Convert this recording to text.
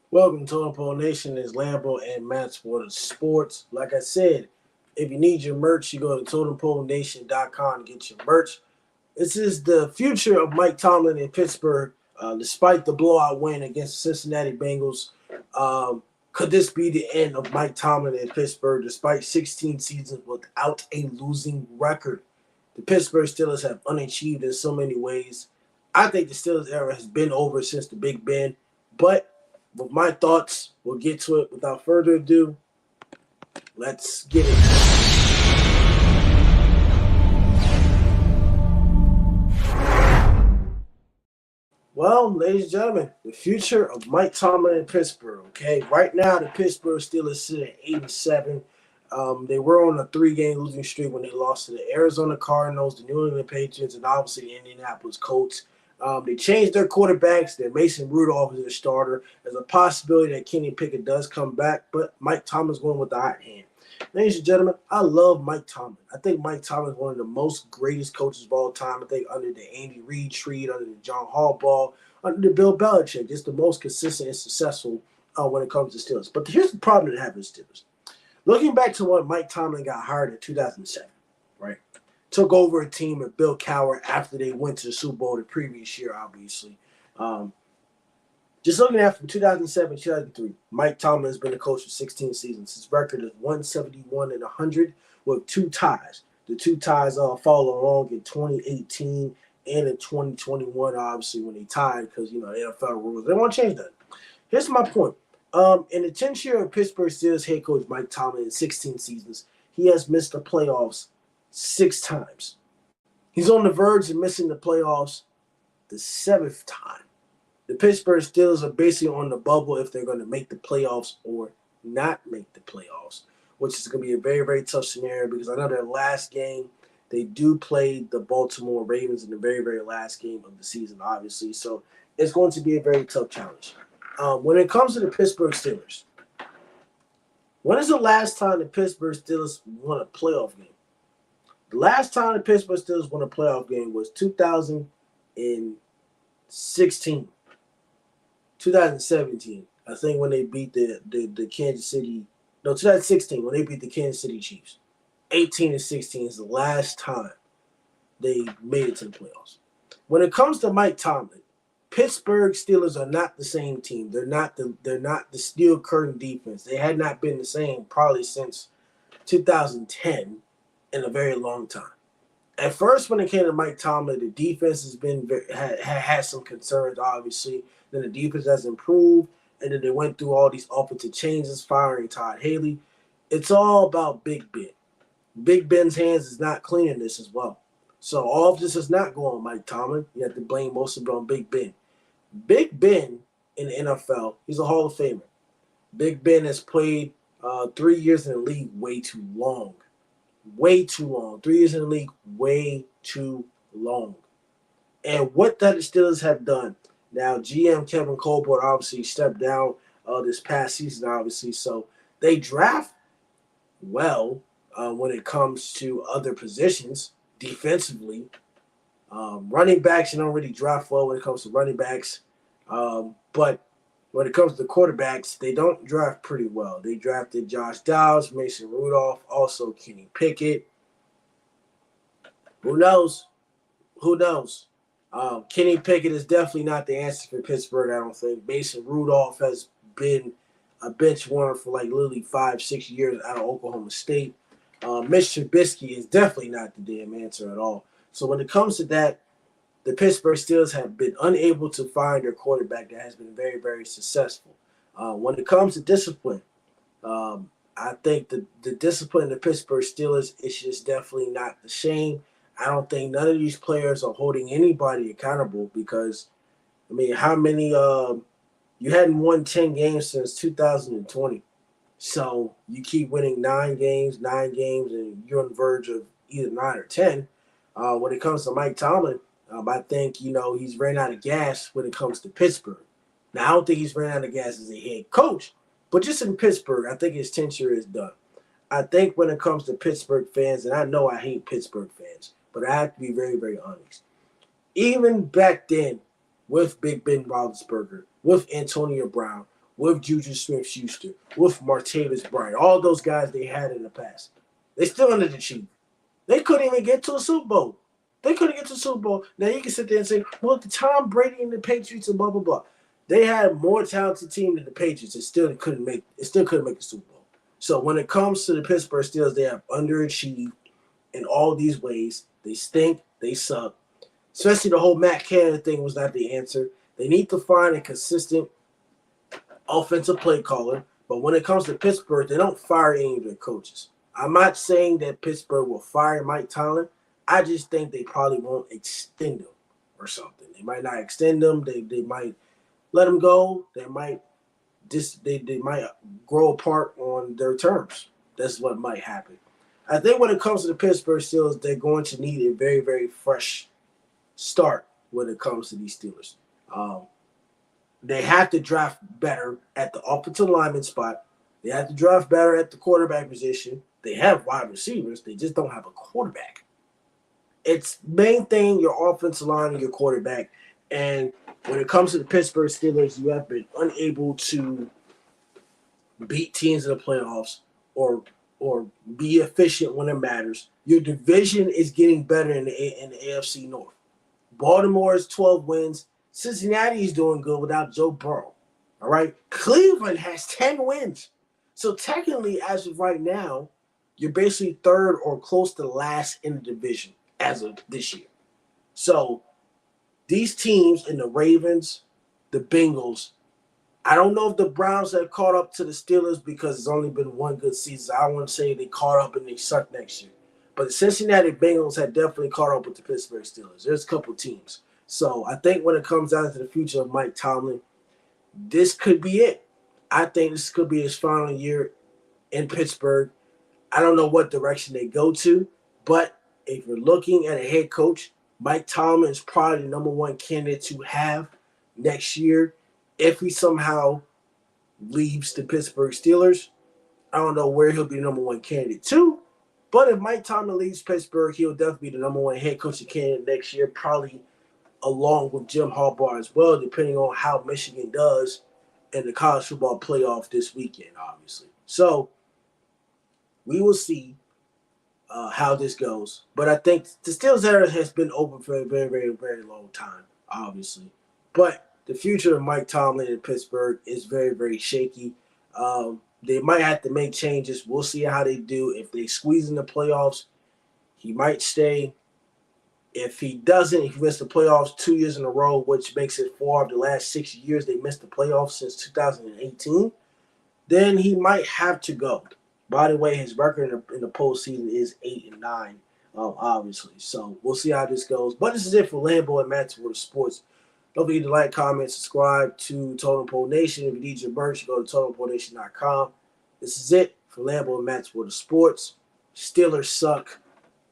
Welcome to Totem Nation. It's Lambo and Matt Sports. Like I said, if you need your merch, you go to totempolnation.com to get your merch. This is the future of Mike Tomlin in Pittsburgh. Despite the blowout win against the Cincinnati Bengals, could this be the end of Mike Tomlin in Pittsburgh? Despite 16 seasons without a losing record, the Pittsburgh Steelers have unachieved in so many ways. I think the Steelers era has been over since the Big Ben, but with my thoughts, we'll get to it. Without further ado, let's get it. Well, ladies and gentlemen, the future of Mike Tomlin in Pittsburgh. Okay, right now the Pittsburgh Steelers sit at 8-7. They were on a 3-game losing streak when they lost to the Arizona Cardinals, the New England Patriots, and obviously the Indianapolis Colts. They changed their quarterbacks. Their Mason Rudolph is their starter. There's a possibility that Kenny Pickett does come back, but Mike Tomlin's going with the hot hand. Ladies and gentlemen, I love Mike Tomlin. I think Mike Tomlin is one of the most greatest coaches of all time. I think under the Andy Reid tree, under the John Harbaugh, under the Bill Belichick, just the most consistent and successful when it comes to Steelers. But here's the problem that happens to Steelers. Looking back to when Mike Tomlin got hired in 2007, right? Took over a team of Bill Cowher after they went to the Super Bowl the previous year, obviously. Just looking at from 2007 to 2003, Mike Tomlin has been a coach for 16 seasons. His record is 171-100 with 2 ties. The 2 ties follow along in 2018 and in 2021, obviously, when they tied because, the NFL rules. They want to change that. Here's my point. In the 10th year of Pittsburgh Steelers head coach Mike Tomlin in 16 seasons, he has missed the playoffs 6 times. He's on the verge of missing the playoffs the 7th time. The Pittsburgh Steelers are basically on the bubble if they're going to make the playoffs or not make the playoffs, which is going to be a very, very tough scenario because I know their last game, they do play the Baltimore Ravens in the very, very last game of the season, obviously. So it's going to be a very tough challenge. When it comes to the Pittsburgh Steelers, when is the last time the Pittsburgh Steelers won a playoff game? The last time the Pittsburgh Steelers won a playoff game was 2016. 2017, I think, when they beat the Kansas City. No, 2016 when they beat the Kansas City Chiefs. 18-16 is the last time they made it to the playoffs. When it comes to Mike Tomlin, Pittsburgh Steelers are not the same team. They're not the steel curtain defense. They had not been the same probably since 2010 in a very long time. At first, when it came to Mike Tomlin, the defense has been had some concerns, obviously. Then the defense has improved, and then they went through all these offensive changes, firing Todd Haley. It's all about Big Ben. Big Ben's hands is not clean in this as well. So all of this is not going on Mike Tomlin. You have to blame most of it on Big Ben. Big Ben in the NFL, he's a Hall of Famer. Big Ben has played 3 years in the league way too long. Way too long. 3 years in the league, way too long. And what that the Steelers have done, now GM Kevin Colbert obviously stepped down this past season, obviously. So they draft well when it comes to other positions defensively. Running backs, you don't really draft well when it comes to running backs. But when it comes to the quarterbacks, they don't draft pretty well. They drafted Josh Dobbs, Mason Rudolph, also Kenny Pickett. Who knows? Who knows? Kenny Pickett is definitely not the answer for Pittsburgh, I don't think. Mason Rudolph has been a bench warmer for like literally 5-6 years out of Oklahoma State. Mitch Trubisky is definitely not the damn answer at all. So when it comes to that, the Pittsburgh Steelers have been unable to find their quarterback that has been very, very successful. When it comes to discipline, I think the discipline of the Pittsburgh Steelers is just definitely not the same. I don't think none of these players are holding anybody accountable because, how many you hadn't won 10 games since 2020. So you keep winning 9 games, and you're on the verge of either 9 or 10. When it comes to Mike Tomlin, I think, he's ran out of gas when it comes to Pittsburgh. Now, I don't think he's ran out of gas as a head coach, but just in Pittsburgh, I think his tenure is done. I think when it comes to Pittsburgh fans, and I know I hate Pittsburgh fans, but I have to be very, very honest. Even back then, with Big Ben Roethlisberger, with Antonio Brown, with Juju Smith-Schuster, with Martavis Bryant, all those guys they had in the past. They still underachieved. They couldn't even get to a Super Bowl. They couldn't get to a Super Bowl. Now you can sit there and say, well, the Tom Brady and the Patriots and blah blah blah. They had a more talented team than the Patriots. It still couldn't make the Super Bowl. So when it comes to the Pittsburgh Steelers, they have underachieved in all these ways. They stink. They suck. Especially the whole Matt Canada thing was not the answer. They need to find a consistent offensive play caller. But when it comes to Pittsburgh, they don't fire any of their coaches. I'm not saying that Pittsburgh will fire Mike Tomlin. I just think they probably won't extend him or something. They might not extend him. They might let him go. They might might grow apart on their terms. That's what might happen. I think when it comes to the Pittsburgh Steelers, they're going to need a very, very fresh start when it comes to these Steelers. They have to draft better at the offensive lineman spot. They have to draft better at the quarterback position. They have wide receivers. They just don't have a quarterback. It's main thing, your offensive line and your quarterback. And when it comes to the Pittsburgh Steelers, you have been unable to beat teams in the playoffs or be efficient when it matters. Your division is getting better in the AFC North. Baltimore is 12 wins. Cincinnati is doing good without Joe Burrow. All right? Cleveland has 10 wins. So technically, as of right now, you're basically third or close to last in the division as of this year. So these teams in the Ravens, the Bengals, I don't know if the Browns have caught up to the Steelers because it's only been one good season. I don't want to say they caught up and they suck next year. But the Cincinnati Bengals have definitely caught up with the Pittsburgh Steelers. There's a couple teams. So I think when it comes down to the future of Mike Tomlin, this could be it. I think this could be his final year in Pittsburgh. I don't know what direction they go to, but if you're looking at a head coach, Mike Tomlin is probably the number one candidate to have next year. If he somehow leaves the Pittsburgh Steelers, I don't know where he'll be the number one candidate to. But if Mike Tomlin leaves Pittsburgh, he'll definitely be the number one head coaching candidate next year, probably along with Jim Harbaugh as well, depending on how Michigan does in the college football playoff this weekend, obviously. So we will see how this goes. But I think the Steelers era has been open for a very, very, very long time, obviously. But the future of Mike Tomlin in Pittsburgh is very, very shaky. They might have to make changes. We'll see how they do. If they squeeze in the playoffs, he might stay. If he doesn't, if he missed the playoffs 2 years in a row, which makes it 4 of the last 6 years they missed the playoffs since 2018, then he might have to go. By the way, his record in the postseason is 8-9, obviously. So we'll see how this goes. But this is it for Lambo and Matt for the sports. Don't forget to like, comment, subscribe to Totem Pole Nation. If you need your merch, go to totempolenation.com. This is it for Lambo and Matt for the sports. Steelers suck.